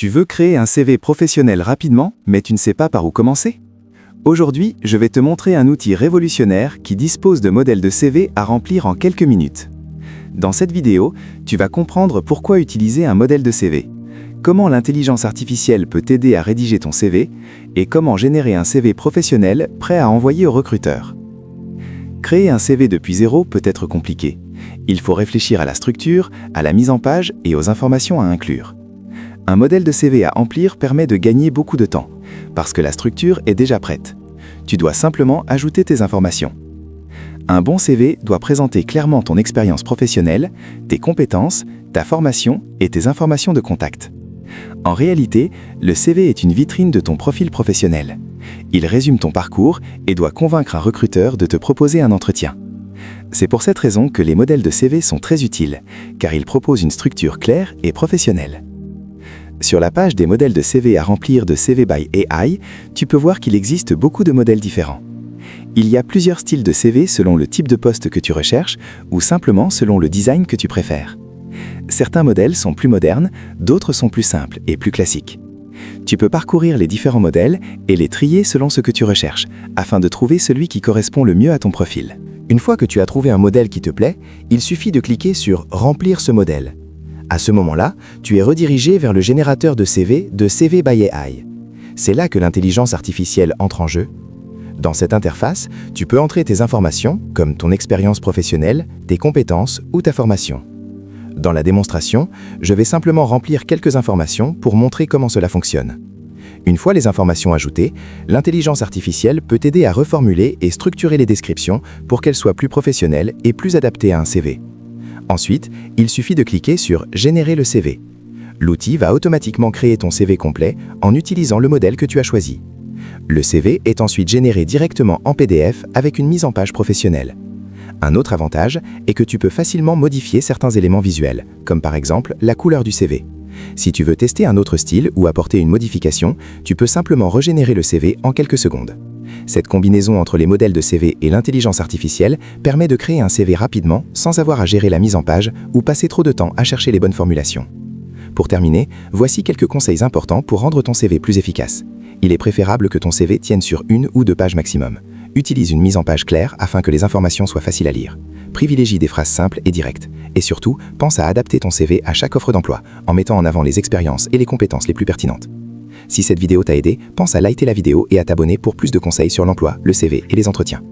Tu veux créer un CV professionnel rapidement, mais tu ne sais pas par où commencer? Aujourd'hui, je vais te montrer un outil révolutionnaire qui dispose de modèles de CV à remplir en quelques minutes. Dans cette vidéo, tu vas comprendre pourquoi utiliser un modèle de CV, comment l'intelligence artificielle peut t'aider à rédiger ton CV et comment générer un CV professionnel prêt à envoyer aux recruteurs. Créer un CV depuis zéro peut être compliqué. Il faut réfléchir à la structure, à la mise en page et aux informations à inclure. Un modèle de CV à remplir permet de gagner beaucoup de temps, parce que la structure est déjà prête. Tu dois simplement ajouter tes informations. Un bon CV doit présenter clairement ton expérience professionnelle, tes compétences, ta formation et tes informations de contact. En réalité, le CV est une vitrine de ton profil professionnel. Il résume ton parcours et doit convaincre un recruteur de te proposer un entretien. C'est pour cette raison que les modèles de CV sont très utiles, car ils proposent une structure claire et professionnelle. Sur la page des modèles de CV à remplir de CV by AI, tu peux voir qu'il existe beaucoup de modèles différents. Il y a plusieurs styles de CV selon le type de poste que tu recherches ou simplement selon le design que tu préfères. Certains modèles sont plus modernes, d'autres sont plus simples et plus classiques. Tu peux parcourir les différents modèles et les trier selon ce que tu recherches, afin de trouver celui qui correspond le mieux à ton profil. Une fois que tu as trouvé un modèle qui te plaît, il suffit de cliquer sur « Remplir ce modèle ». À ce moment-là, tu es redirigé vers le générateur de CV by AI. C'est là que l'intelligence artificielle entre en jeu. Dans cette interface, tu peux entrer tes informations, comme ton expérience professionnelle, tes compétences ou ta formation. Dans la démonstration, je vais simplement remplir quelques informations pour montrer comment cela fonctionne. Une fois les informations ajoutées, l'intelligence artificielle peut t'aider à reformuler et structurer les descriptions pour qu'elles soient plus professionnelles et plus adaptées à un CV. Ensuite, il suffit de cliquer sur « Générer le CV ». L'outil va automatiquement créer ton CV complet en utilisant le modèle que tu as choisi. Le CV est ensuite généré directement en PDF avec une mise en page professionnelle. Un autre avantage est que tu peux facilement modifier certains éléments visuels, comme par exemple la couleur du CV. Si tu veux tester un autre style ou apporter une modification, tu peux simplement régénérer le CV en quelques secondes. Cette combinaison entre les modèles de CV et l'intelligence artificielle permet de créer un CV rapidement sans avoir à gérer la mise en page ou passer trop de temps à chercher les bonnes formulations. Pour terminer, voici quelques conseils importants pour rendre ton CV plus efficace. Il est préférable que ton CV tienne sur 1 ou 2 pages maximum. Utilise une mise en page claire afin que les informations soient faciles à lire. Privilégie des phrases simples et directes. Et surtout, pense à adapter ton CV à chaque offre d'emploi, en mettant en avant les expériences et les compétences les plus pertinentes. Si cette vidéo t'a aidé, pense à liker la vidéo et à t'abonner pour plus de conseils sur l'emploi, le CV et les entretiens.